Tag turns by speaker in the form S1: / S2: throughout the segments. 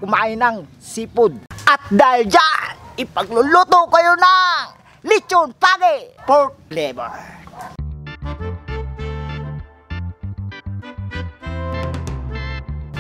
S1: kumain ng seafood. At dahil dyan, ipagluluto kayo ng lechon pagi pork liver.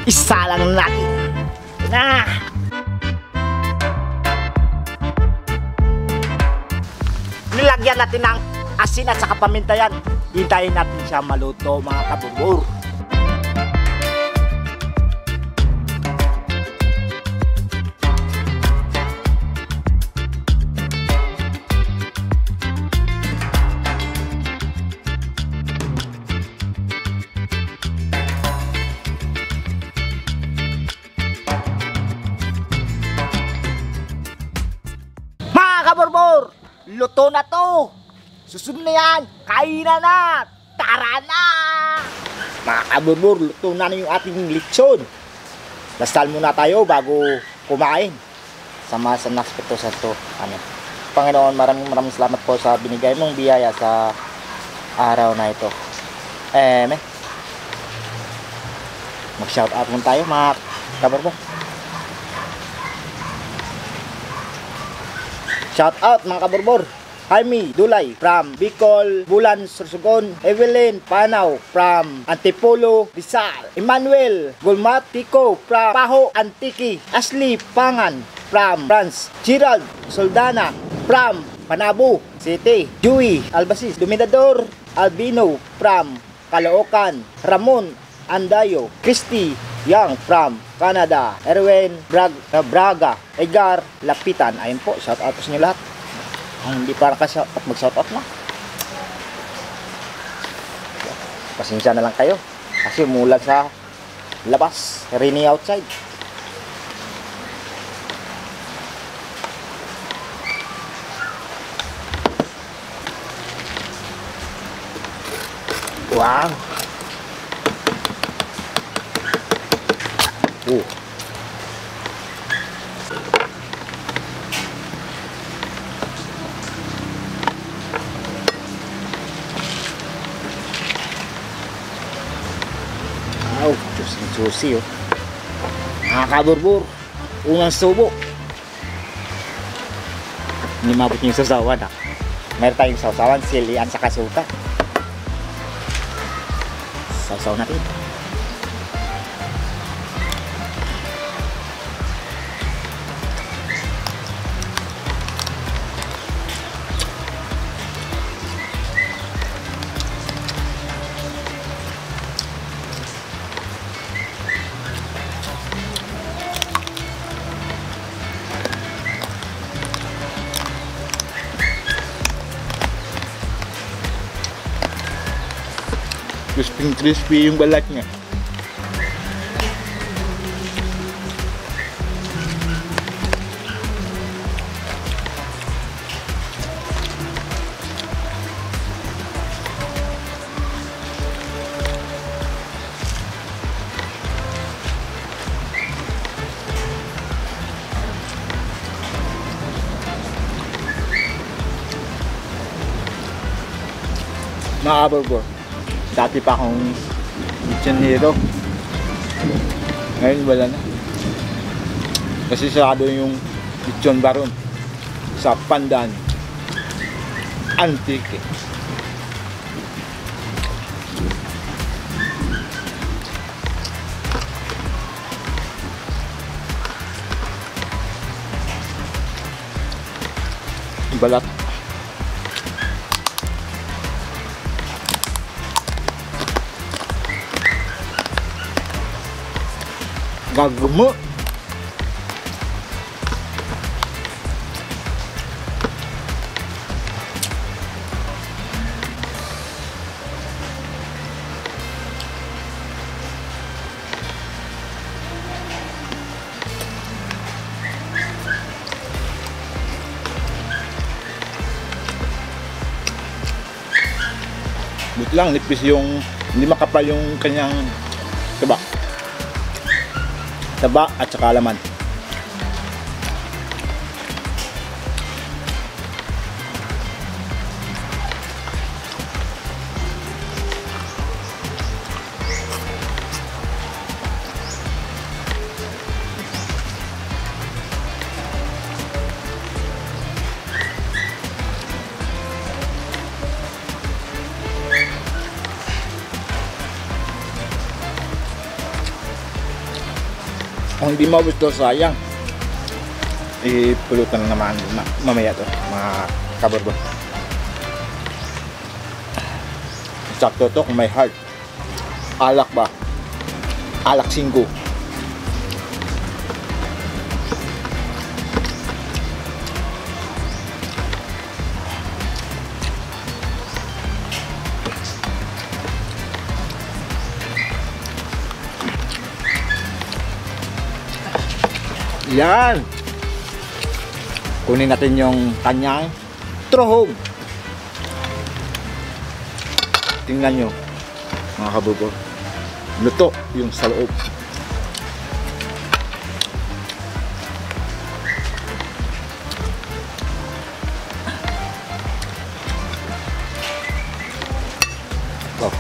S1: Isa lang natin. Na! Nilagyan natin ng asin at saka paminta yan. Hintayin natin siya maluto mga kabubur. Mga kaburbur, luto na to. Susunod na yan, kainan na. Tara na! Mga kaburbur, luto na yung ating lechon. Dasal muna tayo bago kumain. Sama sa nakspito sa to. Panginoon, maraming salamat po sa binigay mong biyaya sa araw na ito. Mag-shout out muna tayo mga kaburbur. Shout out mga kaburbur. Jaime Dulay from Bicol, Bulan, Sorsogon. Evelyn Panaw from Antipolo, Rizal. Emmanuel Gulmatico from Paho, Antique. Ashley Pangan from France. Gerald Soldana from Panabo City. Joey Albasis Dominador Albino from Caloocan. Ramon Andayo. Christy Young from Canada. Erwin Braga. Edgar Lapitan. Ayun po, shout out sa inyo lahat. Hindi para kasi mag-shout out na. Pasensya na lang kayo kasi umulan sa labas, rainy outside. Wow. Wow, juicy oh. Mga kaburbur, unang subo. Hindi mabot yung sasawan ha. Meron tayong sasawan, silian sa kasuka. Sasaw natin. Crispy yung balat niya. Mga dati pa akong lechonero. Ngayon wala na. Kasi sarado yung lechon baron sa Pandan Antique. Balat. Gagamo. But lang nipis yung hindi makapal yung kanyang taba at saka laman. Kung hindi maubos to, sayang. Ipulutan na naman mamaya to, mga kaborbor. Sakto to kung may heart. Alak ba? Alak 5. Yan. Kunin natin yung kanyang trohog. Tingnan nyo, mga kabubor. Luto yung sa loob. Oh.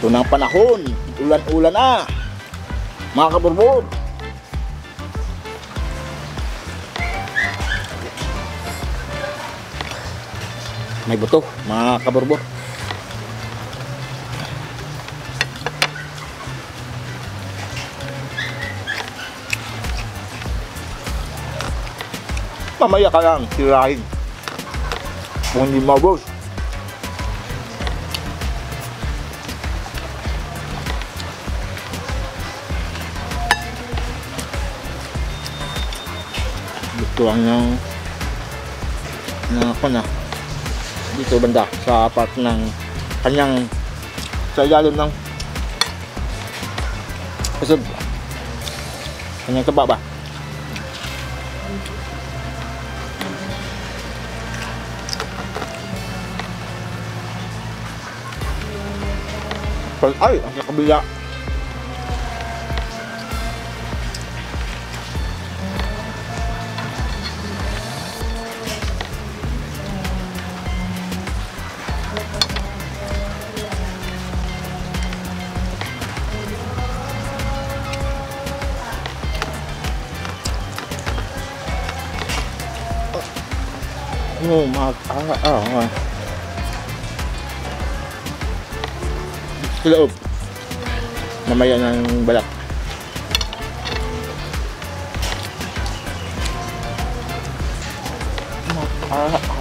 S1: Ito na ang panahon, ulan-ulan na, mga kaborbor. May buto, mga kaborbor. Mamaya ka lang tirahin kung hindi maubos. Tuang ng ako na dito banda sa part ng kanyang sa ilalim ng usog, kanyang taba ba. Ay, ang kakabila. Oh, sa loob. Mamaya ng balat.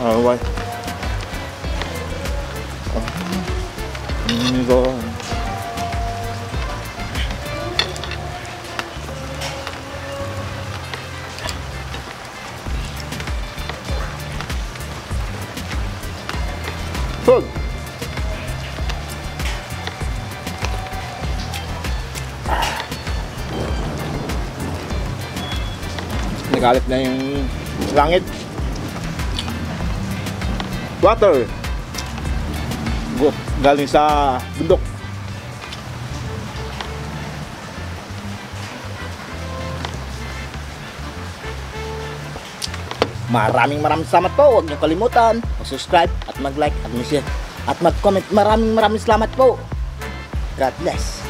S1: Why? Go. Food. Nagalit na yung langit. Water. Galing sa bundok. Maraming salamat po. Huwag niyo kalimutan mag-subscribe at mag-like at mag-share at mag-comment. Maraming salamat po. God bless.